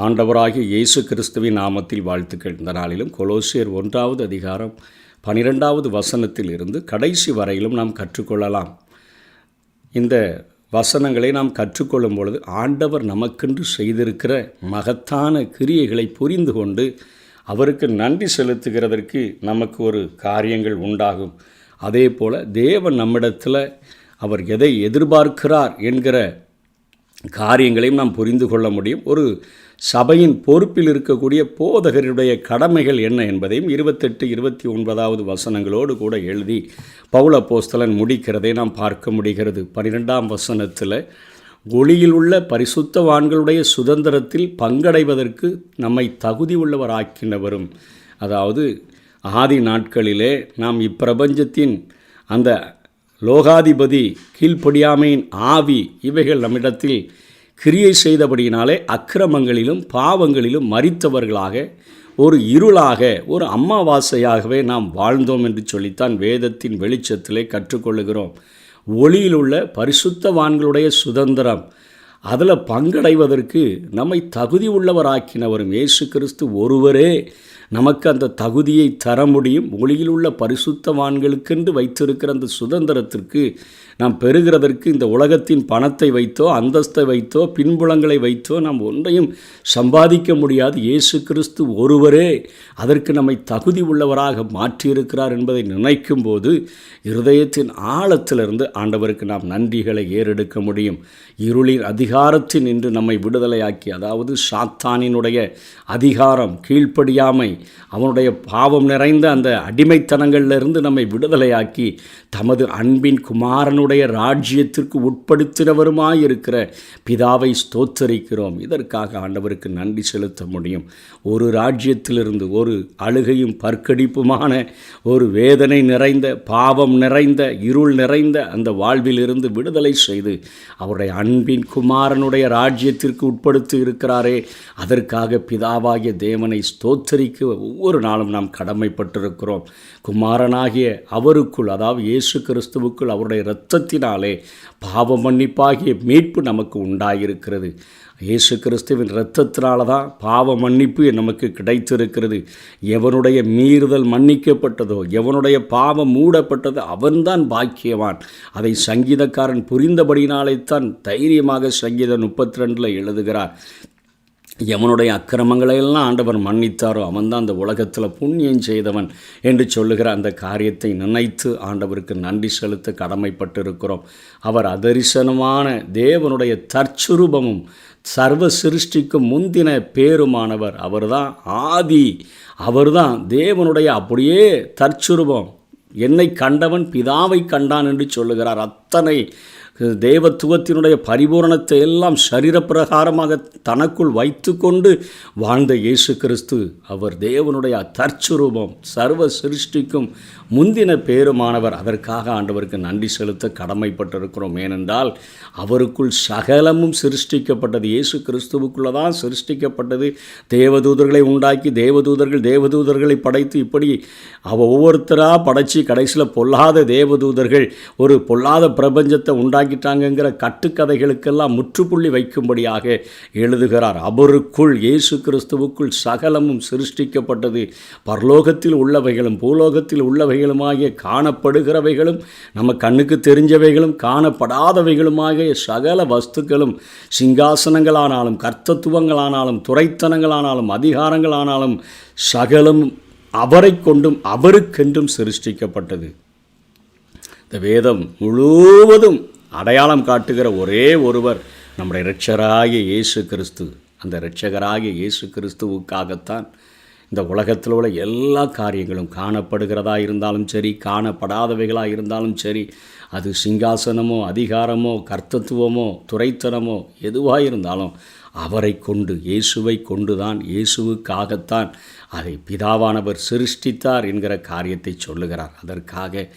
ஆண்டவராகிய இயேசு கிறிஸ்துவின் நாமத்தில் வாழ்த்துக்கள். இந்த நாளிலும் கொலோசியர் 1வது அதிகாரம் 12வது வசனத்தில் இருந்து கடைசி வரையிலும் நாம் கற்றுக்கொள்ளலாம். இந்த வசனங்களை நாம் கற்றுக்கொள்ளும் பொழுது ஆண்டவர் நமக்கென்று செய்திருக்கிற மகத்தான கிரியைகளை புரிந்து கொண்டு அவருக்கு நன்றி செலுத்துகிறதற்கு நமக்கு ஒரு காரியங்கள் உண்டாகும். அதே போல் தேவன் நம்மிடத்தில் அவர் எதை எதிர்பார்க்கிறார் என்கிற காரியங்களையும் நாம் புரிந்து கொள்ள முடியும். ஒரு சபையின் பொறுப்பில் இருக்கக்கூடிய போதகருடைய கடமைகள் என்ன என்பதையும் 28-29வது வசனங்களோடு கூட எழுதி பவுல் அப்போஸ்தலன் முடிக்கிறதை நாம் பார்க்க முடிகிறது. 12ஆம் வசனத்தில் ஒளியில் உள்ள பரிசுத்தவான்களுடைய சுதந்திரத்தில் பங்கடைவதற்கு நம்மை தகுதி உள்ளவராக்கினவரும், அதாவது ஆதி நாட்களிலே நாம் இப்பிரபஞ்சத்தின் அந்த லோகாதிபதி கீழ்ப்படியாமையின் ஆவி இவைகள் நம்மிடத்தில் கிரியை செய்தபடியினாலே அக்கிரமங்களிலும் பாவங்களிலும் மரித்தவர்களாக ஒரு இருளாக ஒரு அமாவாசையாகவே நாம் வாழ்ந்தோம் என்று சொல்லித்தான் வேதத்தின் வெளிச்சத்திலே கற்றுக்கொள்ளுகிறோம். ஒளியில் உள்ள பரிசுத்தவான்களுடைய சுதந்திரம், அதில் பங்கடைவதற்கு நம்மை தகுதி உள்ளவராக்கினவரும் இயேசு கிறிஸ்து ஒருவரே நமக்கு அந்த தகுதியை தர முடியும். ஒளியில் உள்ள பரிசுத்தவான்களுக்கென்று வைத்திருக்கிற அந்த சுதந்திரத்திற்கு நாம் பெறுகிறதற்கு இந்த உலகத்தின் பணத்தை வைத்தோ அந்தஸ்தை வைத்தோ பின்புலங்களை வைத்தோ நாம் ஒன்றையும் சம்பாதிக்க முடியாது. இயேசு கிறிஸ்து ஒருவரே அதற்கு நம்மை தகுதி உள்ளவராக மாற்றியிருக்கிறார் என்பதை நினைக்கும் போது இருதயத்தின் ஆழத்திலிருந்து ஆண்டவருக்கு நாம் நன்றிகளை ஏறெடுக்க முடியும். இருளின் அதிகாரத்தில் நின்று நம்மை விடுதலையாக்கி, அதாவது சாத்தானினுடைய அதிகாரம், கீழ்ப்படியாமை, அவனுடைய பாவம் நிறைந்த அந்த அடிமைத்தனங்களிலிருந்து நம்மை விடுதலையாக்கி தமது அன்பின் குமாரனுடைய ராஜ்யத்திற்கு உட்படுத்தினவருமாயிருக்கிற பிதாவை ஸ்தோத்தரிக்கிறோம். இதற்காக ஆண்டவருக்கு நன்றி செலுத்த முடியும். ஒரு ராஜ்யத்திலிருந்து ஒரு அழுகையும் பற்கடிப்புமான ஒரு வேதனை நிறைந்த பாவம் நிறைந்த இருள் நிறைந்த அந்த வாழ்விலிருந்து விடுதலை செய்து அவருடைய அன்பின் குமாரனுடைய ராஜ்யத்திற்கு உட்படுத்தி இருக்கிறாரே, அதற்காக பிதாவாகிய தேவனை ஸ்தோத்தரிக்க ஒவ்வொரு நாளும் நாம் கடமைப்பட்டிருக்கிறோம். குமாரனாகிய அவருக்குள், அதாவது இயேசு கிறிஸ்துவுக்குள் அவருடைய இரத்தத்தினாலே பாவ மன்னிப்பாகிய மீட்பு நமக்கு உண்டாயிருக்கிறது. இயேசு கிறிஸ்துவின் இரத்தத்தினால தான் பாவ மன்னிப்பு நமக்கு கிடைத்திருக்கிறது. எவனுடைய மீறுதல் மன்னிக்கப்பட்டதோ, எவனுடைய பாவம் மூடப்பட்டதோ அவன்தான் பாக்கியவான். அதை சங்கீதக்காரன் புரிந்தபடினாலே தான் தைரியமாக சங்கீதம் 32 எழுதுகிறார். எவனுடைய அக்கிரமங்களையெல்லாம் ஆண்டவர் மன்னித்தாரோ அவன்தான் அந்த உலகத்தில் புண்ணியம் செய்தவன் என்று சொல்லுகிற அந்த காரியத்தை நினைத்து ஆண்டவருக்கு நன்றி செலுத்த கடமைப்பட்டிருக்கிறோம். அவர் அதரிசனமான தேவனுடைய தற்சுரூபமும் சர்வ சிருஷ்டிக்கும் முந்தின பேருமானவர். அவர்தான் ஆதி, அவர்தான் தேவனுடைய அப்படியே தற்சுரூபம். என்னை கண்டவன் பிதாவை கண்டான் என்று சொல்லுகிறார். அத்தனை தேவத்துவத்தினுடைய பரிபூரணத்தை எல்லாம் சரீரப்பிரகாரமாக தனக்குள் வைத்து கொண்டு வாழ்ந்த இயேசு கிறிஸ்து அவர் தேவனுடைய தற்சுரூபம், சர்வ சிருஷ்டிக்கும் முந்தின பேருமானவர். அதற்காக ஆண்டவருக்கு நன்றி செலுத்த கடமைப்பட்டிருக்கிறோம். ஏனென்றால் அவருக்குள் சகலமும் சிருஷ்டிக்கப்பட்டது. இயேசு கிறிஸ்துவுக்குள்ளே தான் சிருஷ்டிக்கப்பட்டது. தேவதூதர்களை உண்டாக்கி தேவதூதர்களை படைத்து இப்படி ஒவ்வொருத்தராக படைச்சி கடைசியில் பொல்லாத தேவதூதர்கள் ஒரு பொல்லாத பிரபஞ்சத்தை உண்டாக்கிட்டாங்கங்கிற கட்டுக்கதைகளுக்கெல்லாம் முற்றுப்புள்ளி வைக்கும்படியாக எழுதுகிறார். அவருக்குள், இயேசு கிறிஸ்துவுக்குள் சகலமும் சிருஷ்டிக்கப்பட்டது. பரலோகத்தில் உள்ளவைகளும் பூலோகத்தில் உள்ளவைகளுமாகிய காணப்படுகிறவைகளும் நம்ம கண்ணுக்கு தெரிஞ்சவைகளும் காணப்படாதவைகளுமாகிய சகல வஸ்துக்களும், சிங்காசனங்களானாலும் கர்த்தத்துவங்களானாலும் துரைத்தனங்களானாலும் அதிகாரங்களானாலும் சகலம் அவரை கொண்டும் அவருக்கென்றும் சிருஷ்டிக்கப்பட்டது. இந்த வேதம் முழுவதும் அடையாளம் காட்டுகிற ஒரே ஒருவர் நம்முடைய இரட்சகராகிய இயேசு கிறிஸ்து. அந்த இரட்சகராகிய இயேசு கிறிஸ்துவுக்காகத்தான் இந்த உலகத்தில் உள்ள எல்லா காரியங்களும், காணப்படுகிறதா இருந்தாலும் சரி காணப்படாதவைகளாக இருந்தாலும் சரி, அது சிங்காசனமோ அதிகாரமோ கர்த்தத்துவமோ துரைத்தனமோ எதுவாக இருந்தாலும் அவரை கொண்டு, இயேசுவை கொண்டுதான், இயேசுவுக்காகத்தான் அதை பிதாவானவர் சிருஷ்டித்தார் என்கிற காரியத்தை சொல்லுகிறார். அதற்காக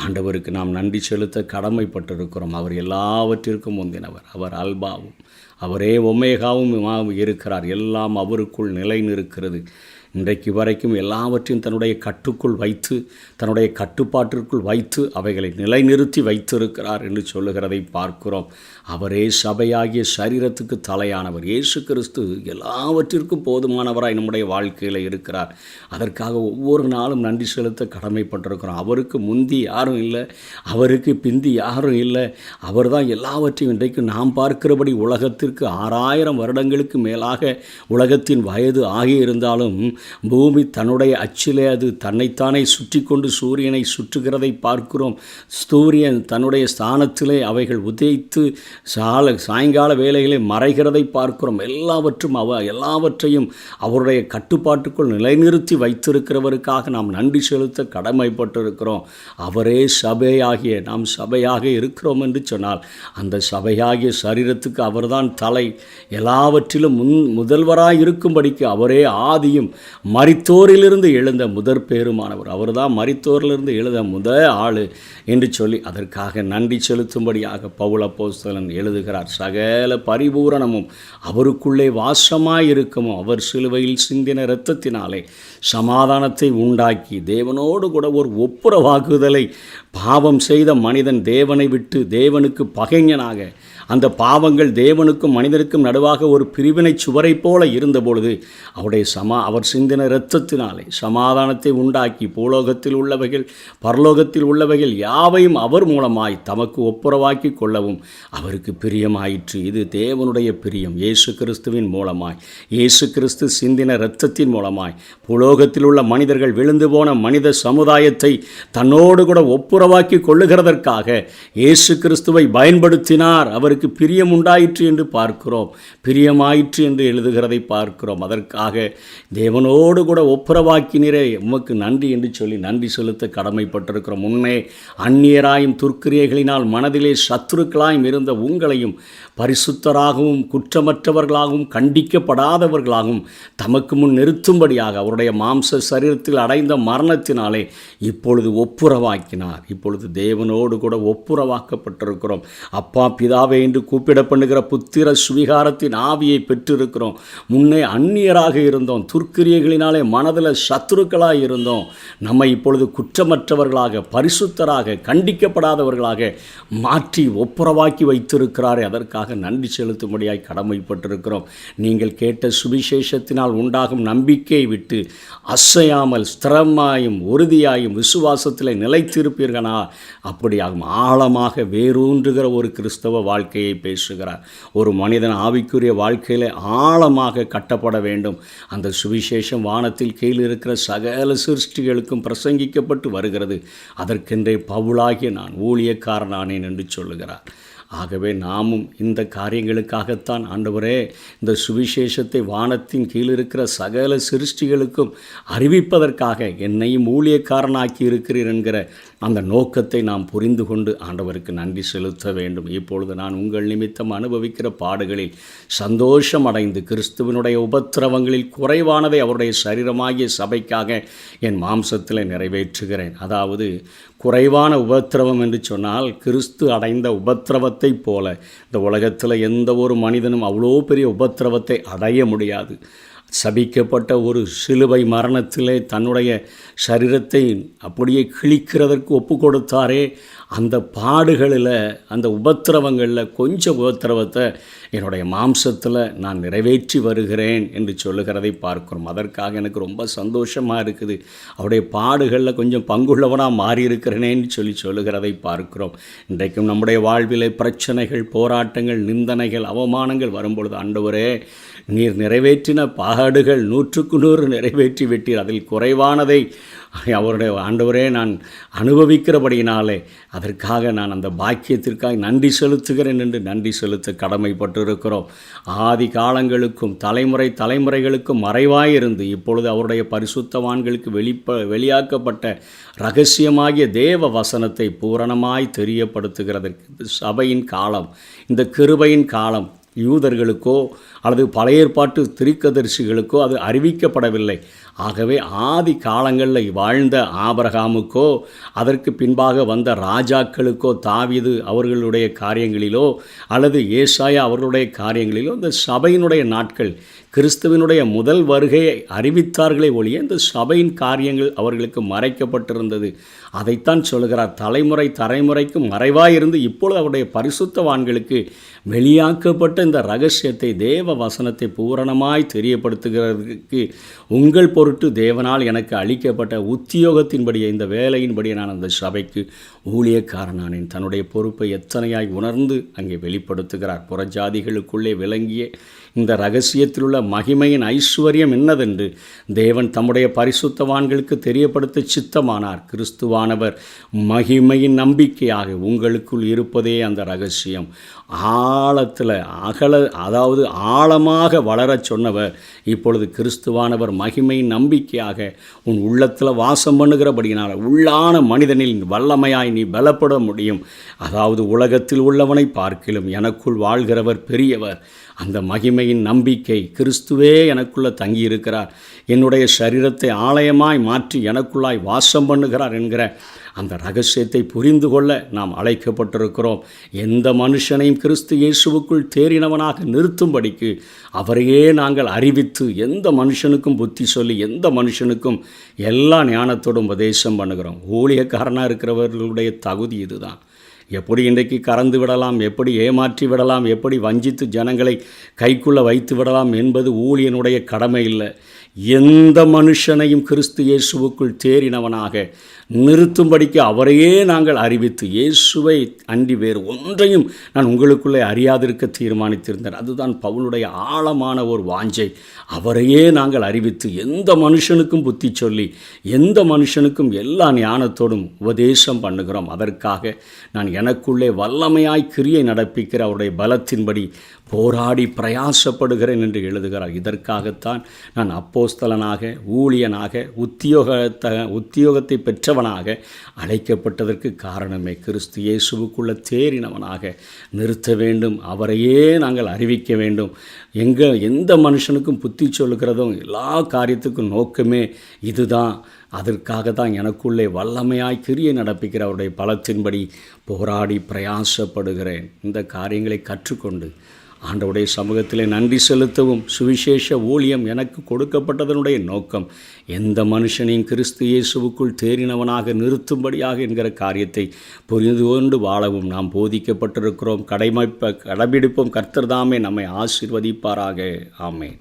ஆண்டவருக்கு நாம் நன்றி செலுத்த கடமைப்பட்டிருக்கிறோம். அவர் எல்லாவற்றிற்கும் முந்தினவர். அவர் அல்பாவும் அவரே ஒமேகாவும் இருக்கிறார். எல்லாம் அவருக்குள் நிலை நிற்கிறது. இன்றைக்கு வரைக்கும் எல்லாவற்றையும் தன்னுடைய கட்டுக்குள் வைத்து, தன்னுடைய கட்டுப்பாட்டிற்குள் வைத்து அவைகளை நிலைநிறுத்தி வைத்திருக்கிறார் என்று சொல்லுகிறதை பார்க்கிறோம். அவரே சபையாகிய சரீரத்துக்கு தலையானவர். இயேசு கிறிஸ்து எல்லாவற்றிற்கும் போதுமானவராய் நம்முடைய வாழ்க்கையில் இருக்கிறார். அதற்காக ஒவ்வொரு நாளும் நன்றி செலுத்த கடமைப்பட்டிருக்கிறோம். அவருக்கு முந்தி யாரும் இல்லை, அவருக்கு பிந்தி யாரும் இல்லை. அவர் தான் எல்லாவற்றையும். இன்றைக்கு நாம் பார்க்கிறபடி உலகத்திற்கு 6000 வருடங்களுக்கு மேலாக உலகத்தின் வயது ஆகியிருந்தாலும் பூமி தன்னுடைய அச்சிலே அது தன்னைத்தானே சுற்றி கொண்டு சூரியனை சுற்றுகிறதை பார்க்கிறோம். சூரியன் தன்னுடைய ஸ்தானத்திலே அவைகள் உதைத்து சாயங்கால வேளைகளை மறைகிறதை பார்க்கிறோம். எல்லாவற்றையும் அவருடைய கட்டுப்பாட்டுக்குள் நிலைநிறுத்தி வைத்திருக்கிறவருக்காக நாம் நன்றி செலுத்த கடமைப்பட்டிருக்கிறோம். அவரே சபையாகிய நாம் சபையாக இருக்கிறோம் என்று சொன்னால் அந்த சபையாகிய சரீரத்துக்கு அவர்தான் தலை. எல்லாவற்றிலும் முதல்வராய் இருக்கும்படிக்கு அவரே ஆதியும் மரித்தோரிலிருந்து எழுந்த முதற் பேருமானவர். அவர்தான் மரித்தோரிலிருந்து எழுத முதல் ஆள் என்று சொல்லி அதற்காக நன்றி செலுத்தும்படியாக பவுல் அப்போஸ்தலன் எழுதுகிறார். சகல பரிபூரணமும் அவருக்குள்ளே வாசமாயிருக்கும். அவர் சிலுவையில் சிந்தின இரத்தத்தினாலே சமாதானத்தை உண்டாக்கி தேவனோடு கூட ஒரு ஒப்புரவாகுதலை, பாவம் செய்த மனிதன் தேவனை விட்டு தேவனுக்கு பகைஞனாக, அந்த பாவங்கள் தேவனுக்கும் மனிதனுக்கும் நடுவாக ஒரு பிரிவினை சுவரை போல இருந்தபொழுது அவர் சிந்தின இரத்தத்தினாலே சமாதானத்தை உண்டாக்கி பூலோகத்தில் உள்ளவைகள் பரலோகத்தில் உள்ளவைகள் யாவையும் அவர் மூலமாய் தமக்கு ஒப்புரவாக்கி கொள்ளவும் அவருக்கு பிரியமாயிற்று. இது தேவனுடைய பிரியம். இயேசு கிறிஸ்துவின் மூலமாய், இயேசு கிறிஸ்து சிந்தின இரத்தத்தின் மூலமாய் பூலோகத்தில் உள்ள மனிதர்கள் விழுந்து போன மனித சமுதாயத்தை தன்னோடு கூட ஒப்புரவாக்கி கொள்ளுகிறதற்காக இயேசு கிறிஸ்துவை பயன்படுத்தினார். அவருக்கு பிரியம் உண்டாயிற்று என்று பார்க்கிறோம். பிரியமாயிற்று என்று எழுதுகிறதை பார்க்கிறோம். அதற்காக தேவனோடு கூட ஒப்புரவாக்கினரே உமக்கு நன்றி என்று சொல்லி நன்றி செலுத்த கடமைப்பட்டிருக்கிறோம். முன்னே அந்நியராயும் துர்க்கிரியைகளினால் மனதிலே சத்துருக்களாயும் இருந்த உங்களையும் பரிசுத்தராகவும் குற்றமற்றவர்களாகவும் கண்டிக்கப்படாதவர்களாகவும் தமக்கு முன் நிறுத்தும்படியாக அவருடைய மாம்ச சரீரத்தில் அடைந்த மரணத்தினாலே இப்பொழுது ஒப்புரவாக்கினார். இப்பொழுது தேவனோடு கூட ஒப்புரவாக்கப்பட்டிருக்கிறோம். அப்பா பிதாவே என்று கூப்பிட பண்ணுகிற புத்திர சுவிகாரத்தின் ஆவியை பெற்றிருக்கிறோம். முன்னே அந்நியராக இருந்தோம், துர்க்கிரியைகளினாலே மனதில் சத்துருக்களாக இருந்தோம். நம்மை இப்பொழுது குற்றமற்றவர்களாக பரிசுத்தராக கண்டிக்கப்படாதவர்களாக மாற்றி ஒப்புரவாக்கி வைத்திருக்கிறாரே, அதற்காக நன்றி செலுத்தும்படியாய் கடமைப்பட்டிருக்கிறோம். நீங்கள் கேட்ட சுவிசேஷத்தினால் உண்டாகும் நம்பிக்கையை விட்டு அசையாமல் ஸ்திரமாயும் உறுதியாயும் விசுவாசத்தில் நிலைத்திருப்பீர்களா? அப்படியாகும். ஆழமாக வேரூன்றுகிற ஒரு கிறிஸ்தவ வாழ்க்கையை பேசுகிறார். ஒரு மனிதன் ஆவிக்குரிய வாழ்க்கையில் ஆழமாக கட்டப்பட வேண்டும். அந்த சுவிசேஷம் வானத்தில் கீழ் இருக்கிற சகல சிருஷ்டிகளுக்கும் பிரசங்கிக்கப்பட்டு வருகிறது. அதற்கென்றே பவுலாகிய நான் ஊழியக்காரனானேன் என்று சொல்லுகிறார். ஆகவே நாமும் இந்த காரியங்களுக்காகத்தான் ஆண்டவரே இந்த சுவிசேஷத்தை வானத்தின் கீழ் இருக்கிற சகல சிருஷ்டிகளுக்கும் அறிவிப்பதற்காக என்னையும் ஊழியக்காரனாக்கி இருக்கிறீர் என்கிற அந்த நோக்கத்தை நாம் புரிந்து கொண்டு ஆண்டவருக்கு நன்றி செலுத்த வேண்டும். இப்பொழுது நான் உங்கள் நிமித்தம் அனுபவிக்கிற பாடுகளில் சந்தோஷம் அடைந்து கிறிஸ்துவனுடைய உபத்திரவங்களில் குறைவானதை அவருடைய சரீரமாகிய சபைக்காக என் மாம்சத்தில் நிறைவேற்றுகிறேன். அதாவது குறைவான உபத்திரவம் என்று சொன்னால் கிறிஸ்து அடைந்த உபத்திரவத்தை போல இந்த உலகத்தில் எந்த ஒரு மனிதனும் அவ்வளோ பெரிய உபத்திரவத்தை அடைய முடியாது. சபிக்கப்பட்ட ஒரு சிலுவை மரணத்திலே தன்னுடைய சரீரத்தை அப்படியே கிழிக்கிறதற்கு ஒப்பு கொடுத்தாரே, அந்த பாடுகளில் அந்த உபத்திரவங்களில் கொஞ்சம் உபத்திரவத்தை என்னுடைய மாம்சத்தில் நான் நிறைவேற்றி வருகிறேன் என்று சொல்லுகிறதை பார்க்கிறோம். அதற்காக எனக்கு ரொம்ப சந்தோஷமாக இருக்குது. அவருடைய பாடுகளில் கொஞ்சம் பங்குள்ளவனாக மாறியிருக்கிறேனேன்னு சொல்லுகிறதை பார்க்கிறோம். இன்றைக்கும் நம்முடைய வாழ்விலே பிரச்சனைகள், போராட்டங்கள், நிந்தனைகள், அவமானங்கள் வரும்பொழுது ஆண்டவரே நீர் நிறைவேற்றின பாடுகள் 100க்கு 100 நிறைவேற்றி விட்டீர். அதில் குறைவானதை அவருடைய ஆண்டவரே நான் அனுபவிக்கிறபடியினாலே அதற்காக நான் அந்த பாக்கியத்திற்காக நன்றி செலுத்துகிறேன் என்று நன்றி செலுத்த கடமைப்பட்டிருக்கிறோம். ஆதி காலங்களுக்கும் தலைமுறைகளுக்கும் மறைவாயிருந்து இப்பொழுது அவருடைய பரிசுத்தவான்களுக்கு வெளியாக்கப்பட்ட இரகசியமாகிய தேவ வசனத்தை பூரணமாய் தெரியப்படுத்துகிறதற்கு சபையின் காலம், இந்த கிருபையின் காலம் யூதர்களுக்கோ அல்லது பழைய ஏற்பாட்டு தீர்க்கதரிசிகளுக்கோ அது அறிவிக்கப்படவில்லை. ஆகவே ஆதி காலங்களில் வாழ்ந்த ஆபிரகாமுக்கோ அதற்கு பின்பாக வந்த ராஜாக்களுக்கோ தாவீது அவர்களுடைய காரியங்களிலோ அல்லது ஏசாயா அவர்களுடைய காரியங்களிலோ இந்த சபையினுடைய நாட்கள் கிறிஸ்துவினுடைய முதல் வருகையை அறிவித்தார்களே ஒழிய இந்த சபையின் காரியங்கள் அவர்களுக்கு மறைக்கப்பட்டிருந்தது. அதைத்தான் சொல்கிறார். தலைமுறைக்கு மறைவாயிருந்து இப்பொழுது அவருடைய பரிசுத்தவான்களுக்கு வெளியாக்கப்பட்ட இந்த இரகசியத்தை தேவ வசனத்தை பூரணமாய் தெரியப்படுத்துகிறதுக்கு உங்கள் பொருட்டு தேவனால் எனக்கு அளிக்கப்பட்ட உத்தியோகத்தின்படியே இந்த வேலையின்படியே நான் அந்த சபைக்கு ஊழியக்காரனானேன். தன்னுடைய பொறுப்பை எத்தனையாய் உணர்ந்து அங்கே வெளிப்படுத்துகிறார். புறஜாதிகளுக்குள்ளே விளங்கிய இந்த இரகசியத்திலுள்ள மகிமையின் ஐஸ்வர்யம் என்னதென்று தேவன் தம்முடைய பரிசுத்தவான்களுக்கு தெரியப்படுத்த சித்தமானார். கிறிஸ்துவானவர் மகிமையின் நம்பிக்கையாக உங்களுக்குள் இருப்பதே அந்த இரகசியம். ஆழத்தில் அதாவது ஆழமாக வளரச் சொன்னவர் இப்பொழுது கிறிஸ்துவானவர் மகிமையின் நம்பிக்கையாக உன் உள்ளத்தில் வாசம் பண்ணுகிறபடியினால் உள்ளான மனிதனில் வல்லமையாய் நீ பலப்பட முடியும். அதாவது உலகத்தில் உள்ளவனை பார்க்கிலும் எனக்குள் வாழ்கிறவர் பெரியவர். அந்த மகிமையின் நம்பிக்கை கிறிஸ்துவே எனக்குள்ளே தங்கியிருக்கிறார், என்னுடைய சரீரத்தை ஆலயமாய் மாற்றி எனக்குள்ளாய் வாசம் பண்ணுகிறார் என்கிற அந்த இரகசியத்தை புரிந்து கொள்ள நாம் அழைக்கப்பட்டிருக்கிறோம். எந்த மனுஷனையும் கிறிஸ்து இயேசுவுக்குள் தேறினவனாக நிறுத்தும்படிக்கு அவரையே நாங்கள் அறிவித்து எந்த மனுஷனுக்கும் புத்தி சொல்லி எந்த மனுஷனுக்கும் எல்லா ஞானத்தோடும் உபதேசம் பண்ணுகிறோம். ஊழியக்காரனாக இருக்கிறவர்களுடைய தகுதி இதுதான். எப்படி இன்றைக்கு கறந்து விடலாம், எப்படி ஏமாற்றி விடலாம், எப்படி வஞ்சித்து ஜனங்களை கைக்குள்ளே வைத்து விடலாம் என்பது ஊழியனுடைய கடமை இல்லை. எந்த மனுஷனையும் கிறிஸ்து இயேசுவுக்குள் தேறினவனாக நிறுத்தும்படிக்கு அவரையே நாங்கள் அறிவித்து இயேசுவை அன்றி வேறு ஒன்றையும் நான் உங்களுக்குள்ளே அறியாதிருக்க தீர்மானித்திருந்தேன். அதுதான் பவுலுடைய ஆழமான ஒரு வாஞ்சை. அவரையே நாங்கள் அறிவித்து எந்த மனுஷனுக்கும் புத்தி சொல்லி எந்த மனுஷனுக்கும் எல்லா ஞானத்தோடும் உபதேசம் பண்ணுகிறோம். அதற்காக நான் எனக்குள்ளே வல்லமையாய் கிரியை நடப்பிக்கிற அவருடைய பலத்தின்படி போராடி பிரயாசப்படுகிறேன் என்று எழுதுகிறார். இதற்காகத்தான் நான் அப்போஸ்தலனாக ஊழியனாக உத்தியோகத்தை பெற்றவனாக அழைக்கப்பட்டதற்கு காரணமே கிறிஸ்து இயேசுவுக்குள்ள தேறினவனாக நிறுத்த வேண்டும். அவரையே நாங்கள் அறிவிக்க வேண்டும். எந்த மனுஷனுக்கும் புத்தி சொல்லுகிறதும் எல்லா காரியத்துக்கும் நோக்கமே இதுதான். அதற்காக தான் எனக்குள்ளே வல்லமையாய் கிரியை நடப்பிக்கிற அவருடைய பலத்தின்படி போராடி பிரயாசப்படுகிறேன். இந்த காரியங்களை கற்றுக்கொண்டு ஆண்டவருடைய சமூகத்திலே நன்றி செலுத்தவும் சுவிசேஷ ஊழியம் எனக்கு கொடுக்கப்பட்டதனுடைய நோக்கம் எந்த மனுஷனையும் கிறிஸ்து இயேசுவுக்குள் தேறினவனாக நிறுத்தும்படியாக என்கிற காரியத்தை புரிந்து கொண்டு வாழவும் நாம் போதிக்கப்பட்டிருக்கிறோம். கடைபிடிப்போம். கர்த்தர் தாமே நம்மை ஆசீர்வதிப்பாராக. ஆமென்.